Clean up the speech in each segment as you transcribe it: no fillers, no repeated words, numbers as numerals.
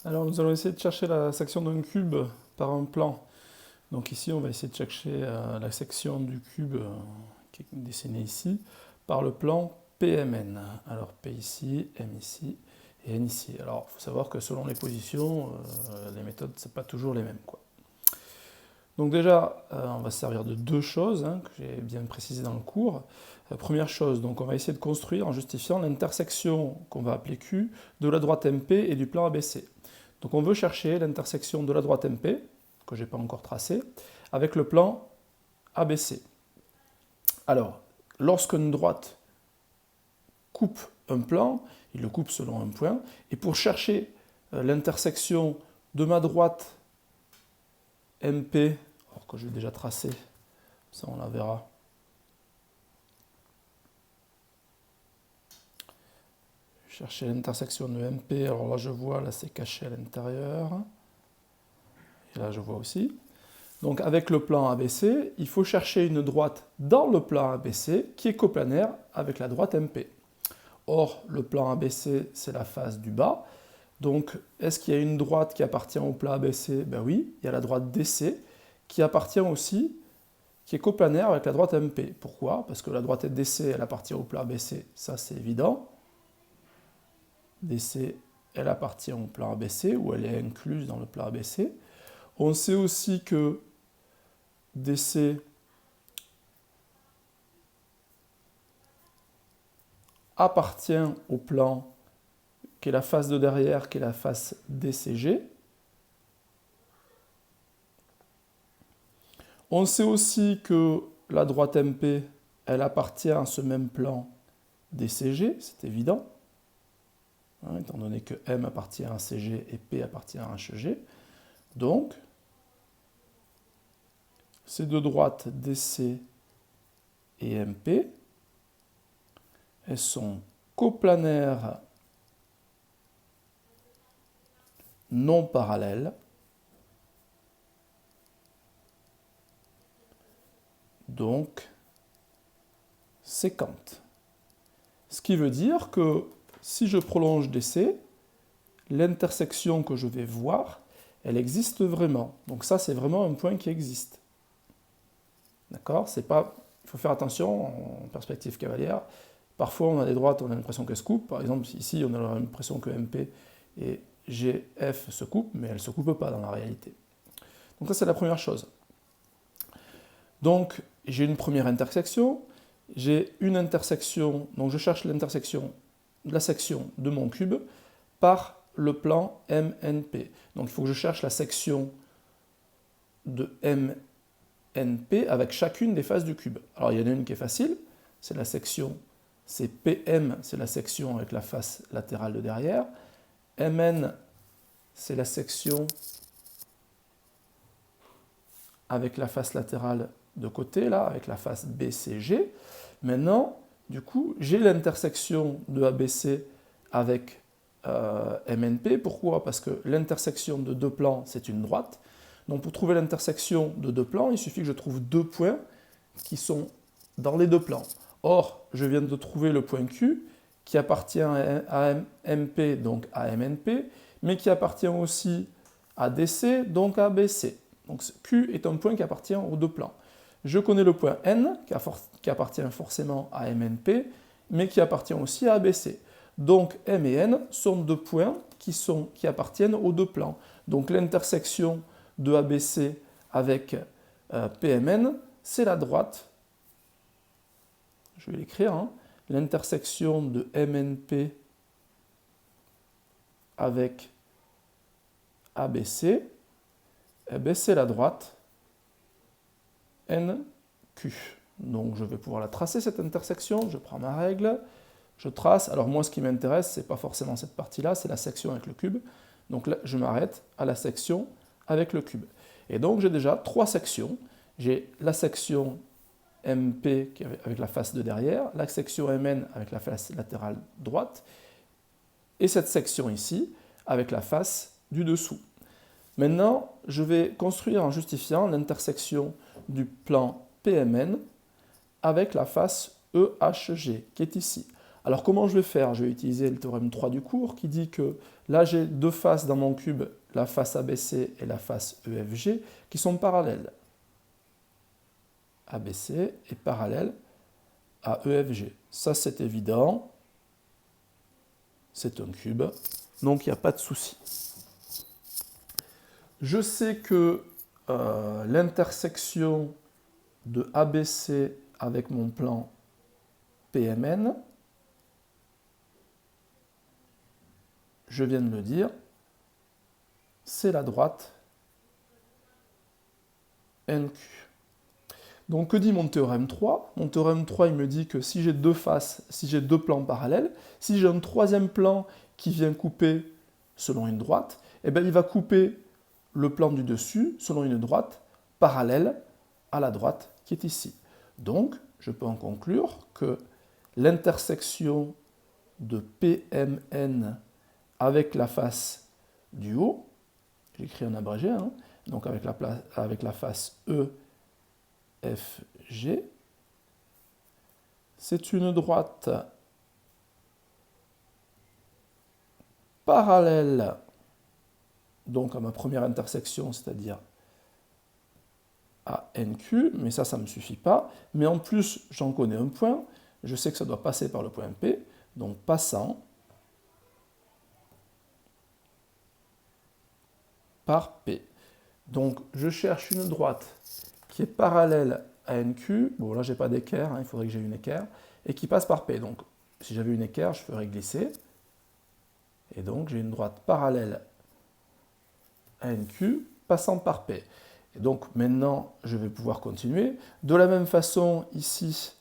Alors nous allons essayer de chercher la section d'un cube par un plan. Donc ici on va essayer de chercher la section du cube qui est dessinée ici par le plan PMN. Alors P ici, M ici et N ici. Alors il faut savoir que selon les positions, les méthodes ne sont pas toujours les mêmes, quoi. Donc déjà, on va se servir de deux choses que j'ai bien précisées dans le cours. Première chose, donc on va essayer de construire en justifiant l'intersection qu'on va appeler Q de la droite MP et du plan ABC. Donc on veut chercher l'intersection de la droite MP, que je n'ai pas encore tracée, avec le plan ABC. Alors, lorsqu'une droite coupe un plan, il le coupe selon un point, et pour chercher l'intersection de ma droite MP, alors que j'ai déjà tracé, ça on la verra. Chercher l'intersection de MP, alors là je vois, là c'est caché à l'intérieur, et là je vois aussi. Donc avec le plan ABC, il faut chercher une droite dans le plan ABC qui est coplanaire avec la droite MP. Or, le plan ABC, c'est la face du bas. Donc, est-ce qu'il y a une droite qui appartient au plan ABC? Ben oui, il y a la droite DC qui appartient aussi, qui est coplanaire avec la droite MP. Pourquoi? Parce que la droite DC, elle appartient au plan ABC, ça c'est évident. DC, elle appartient au plan ABC, ou elle est incluse dans le plan ABC. On sait aussi que DC appartient au plan qui est la face de derrière, qui est la face DCG. On sait aussi que la droite MP, elle appartient à ce même plan DCG, c'est évident, étant donné que M appartient à CG et P appartient à HG. Donc, ces deux droites DC et MP, elles sont coplanaires non parallèles, donc séquentes. Ce qui veut dire que si je prolonge DC, l'intersection que je vais voir, elle existe vraiment. Donc ça, c'est vraiment un point qui existe. D'accord? C'est pas... Il faut faire attention en perspective cavalière. Parfois, on a des droites, on a l'impression qu'elles se coupent. Par exemple, ici, on a l'impression que MP et GF se coupent, mais elles ne se coupent pas dans la réalité. Donc ça, c'est la première chose. Donc, j'ai une première intersection. J'ai une intersection, donc je cherche l'intersection de la section de mon cube par le plan MNP. Donc il faut que je cherche la section de MNP avec chacune des faces du cube. Alors il y en a une qui est facile, c'est la section, c'est PM, c'est la section avec la face latérale de derrière. MN, c'est la section avec la face latérale de côté, là, avec la face BCG. Maintenant, du coup, j'ai l'intersection de ABC avec MNP. Pourquoi? Parce que l'intersection de deux plans, c'est une droite. Donc pour trouver l'intersection de deux plans, il suffit que je trouve deux points qui sont dans les deux plans. Or, je viens de trouver le point Q, qui appartient à MP, donc à MNP, mais qui appartient aussi à DC, donc à BC. Donc Q est un point qui appartient aux deux plans. Je connais le point N, qui appartient forcément à MNP, mais qui appartient aussi à ABC. Donc M et N sont deux points qui appartiennent aux deux plans. Donc l'intersection de ABC avec PMN, c'est la droite. Je vais l'écrire. L'intersection de MNP avec ABC, c'est la droite NQ. Donc je vais pouvoir la tracer, cette intersection. Je prends ma règle, je trace. Alors moi, ce qui m'intéresse, ce n'est pas forcément cette partie-là, c'est la section avec le cube. Donc là, je m'arrête à la section avec le cube. Et donc j'ai déjà trois sections. J'ai la section MP avec la face de derrière, la section MN avec la face latérale droite, et cette section ici avec la face du dessous. Maintenant, je vais construire en justifiant l'intersection du plan PMN avec la face EHG qui est ici. Alors comment je vais faire? Je vais utiliser le théorème 3 du cours qui dit que là j'ai deux faces dans mon cube, la face ABC et la face EFG, qui sont parallèles. ABC est parallèle à EFG. Ça c'est évident, c'est un cube, donc il n'y a pas de souci. Je sais que l'intersection de ABC avec mon plan PMN, je viens de le dire, c'est la droite NQ. Donc que dit mon théorème 3? Mon théorème 3, il me dit que si j'ai deux faces, si j'ai deux plans parallèles, si j'ai un troisième plan qui vient couper selon une droite, eh bien il va couper le plan du dessus selon une droite parallèle à la droite qui est ici. Donc, je peux en conclure que l'intersection de PMN avec la face du haut, j'écris en abrégé, hein, donc avec la face EFG, c'est une droite parallèle donc à ma première intersection, c'est-à-dire à NQ, mais ça ne me suffit pas. Mais en plus, j'en connais un point, je sais que ça doit passer par le point P, donc passant par P. Donc je cherche une droite qui est parallèle à NQ, bon là j'ai pas d'équerre, hein, il faudrait que j'ai une équerre, et qui passe par P. Donc si j'avais une équerre, je ferais glisser, et donc j'ai une droite parallèle à NQ passant par P. Et donc maintenant, je vais pouvoir continuer. De la même façon, ici,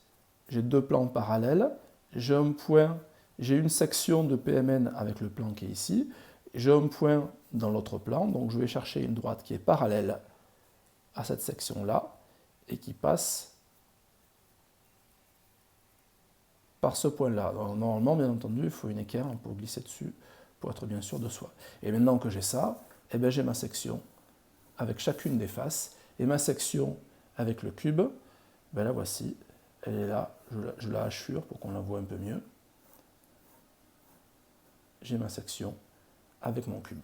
j'ai deux plans parallèles. J'ai un point, j'ai une section de PMN avec le plan qui est ici. J'ai un point dans l'autre plan, donc je vais chercher une droite qui est parallèle à cette section-là et qui passe par ce point-là. Normalement, bien entendu, il faut une équerre pour glisser dessus, pour être bien sûr de soi. Et maintenant que j'ai ça, eh bien, j'ai ma section avec chacune des faces, et ma section avec le cube, ben la voici, elle est là, je la hachure pour qu'on la voit un peu mieux. J'ai ma section avec mon cube.